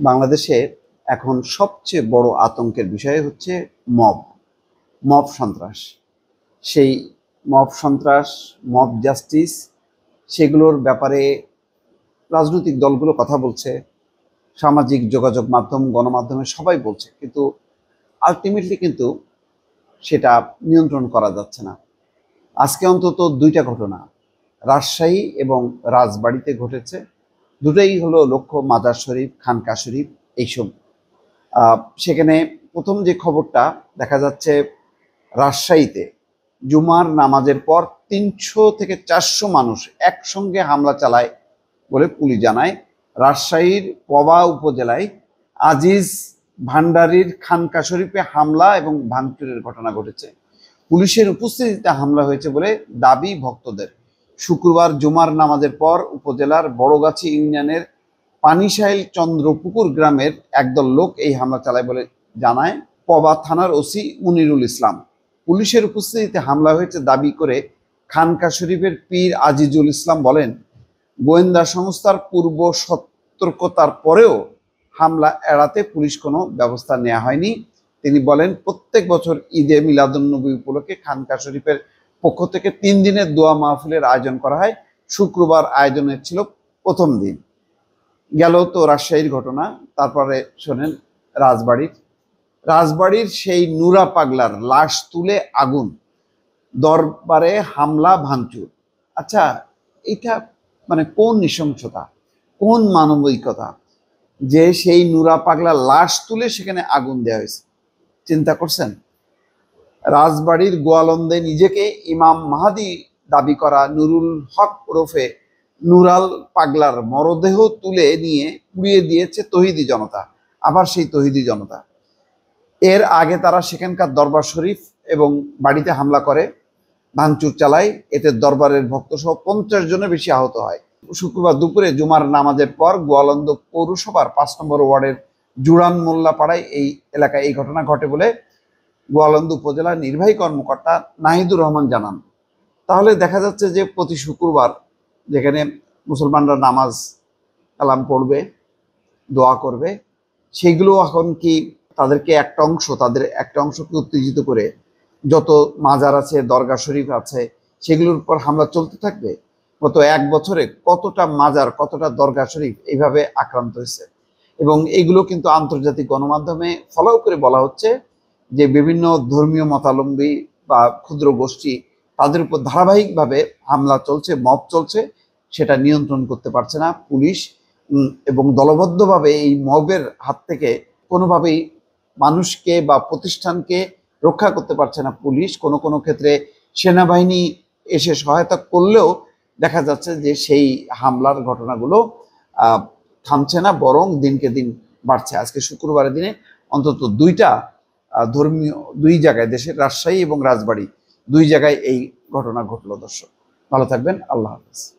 বাংলাদেশে এখন সবচেয়ে বড় আতঙ্কের বিষয় হচ্ছে মব মব সন্ত্রাস। সেই মব সন্ত্রাস, মব জাস্টিস, সেগুলোর ব্যাপারে রাজনৈতিক দলগুলো কথা বলছে, সামাজিক যোগাযোগ মাধ্যম, গণমাধ্যমে সবাই বলছে, কিন্তু আলটিমেটলি কিন্তু সেটা নিয়ন্ত্রণ করা যাচ্ছে না। আজকে অন্তত দুইটা ঘটনা রাজশাহী এবং রাজবাড়িতে ঘটেছে। দুটোই হলো লক্ষ্য মাজার শরীফ, খানকা শরীফ এইসব। সেখানে প্রথম যে খবরটা দেখা যাচ্ছে, রাজশাহীতে জুমার নামাজের পর ৩০০ থেকে ৪০০ মানুষ একসঙ্গে হামলা চালায় বলে পুলিশ জানায়। রাজশাহীর পবা উপজেলায় আজিজ ভান্ডারীর খানকা শরীফে হামলা এবং ভাঙচুরের ঘটনা ঘটেছে। পুলিশের উপস্থিতিতে হামলা হয়েছে বলে দাবি ভক্তদের। শুক্রবার জুমার নামাজের পর উপজেলার বড়গাছি ইউনিয়নের পানিশাইল চন্দ্রপুকুর গ্রামের একদল লোক এই হামলা চালায় বলে জানায় পবা থানার ওসি মুনিরুল ইসলাম। পুলিশের উপস্থিতিতে হামলা হয়েছে দাবি করে খানকা শরীফের পীর আজিজুল ইসলাম বলেন, গোয়েন্দা সংস্থার পূর্ব সতর্কতার পরেও হামলা এড়াতে পুলিশ কোনো ব্যবস্থা নেওয়া হয়নি। তিনি বলেন, প্রত্যেক বছর ঈদে মিলাদুন্নবী উপলক্ষে খানকা শরীফের পক্ষ থেকে 3 দিনের দোয়া মাহফিলের আয়োজন করা হয়। শুক্রবার আয়োজনের ছিল প্রথম দিন। গেল তো রাজশাহীর ঘটনা, তারপরে শোনেন রাজবাড়ির সেই নুরা পাগলার লাশ তুলে আগুন, দরবারে হামলা ভাঙচুর। আচ্ছা, এটা মানে কোন নৃশংসতা, কোন মানবিকতা যে সেই নুরা পাগলার লাশ তুলে সেখানে আগুন দেওয়া হয়েছে? চিন্তা করছেন? রাজবাড়ির গোয়ালন্দে নিজেকে ইমাম মাহাদি দাবি করা নুরুল হক ওরফে নুরাল পাগলার মরদেহ তুলে নিয়ে পুড়িয়ে দিয়েছে তৌহিদি জনতা। আবার সেই তৌহিদি জনতা এর আগে তারা সেখানকার দরবার শরীফ এবং বাড়িতে হামলা করে, ভাঙচুর চালায়। এতে দরবারের ভক্ত সহ 50 জনের বেশি আহত হয়। শুক্রবার দুপুরে জুমার নামাজের পর গোয়ালন্দ পৌরসভার 5 নম্বর ওয়ার্ডের জুড়ান মোল্লাপাড়ায় এই এলাকায় এই ঘটনা ঘটে বলে গোয়ালন্দ উপজেলার নির্বাহী কর্মকর্তা নাহিদুর রহমান জানান। তাহলে দেখা যাচ্ছে যে প্রতি শুক্রবার যেখানে মুসলমানরা নামাজ কালাম পড়বে, দোয়া করবে, সেগুলো এখন কি তাদের একটা অংশকে উত্তেজিত করে যত মাজার আছে, দরগা শরীফ আছে, সেগুলোর উপর হামলা চলতে থাকবে? গত 1 বছরে কতটা মাজার, কতটা দরগা শরীফ এইভাবে আক্রান্ত হয়েছে। এবং এগুলো কিন্তু আন্তর্জাতিক গণমাধ্যমে ফলো করে বলা হচ্ছে যে বিভিন্ন ধর্মীয় মতাবলম্বী বা ক্ষুদ্র গোষ্ঠী, তাদের উপর ধারাবাহিকভাবে হামলা চলছে, মব চলছে, সেটা নিয়ন্ত্রণ করতে পারছে না পুলিশ। এবং দলবদ্ধভাবে এই মবের হাত থেকে কোনোভাবেই মানুষকে বা প্রতিষ্ঠানকে রক্ষা করতে পারছে না পুলিশ। কোনো কোনো ক্ষেত্রে সেনাবাহিনী এসে সহায়তা করলেও দেখা যাচ্ছে যে সেই হামলার ঘটনাগুলো থামছে না, বরং দিনকে দিন বাড়ছে। আজকে শুক্রবারের দিনে অন্তত 2টা ধর্মীয় 2 জায়গায়, দেশের রাজশাহী এবং রাজবাড়ী 2 জায়গায় এই ঘটনা ঘটলো। দর্শক ভালো থাকবেন, আল্লাহ হাফেজ।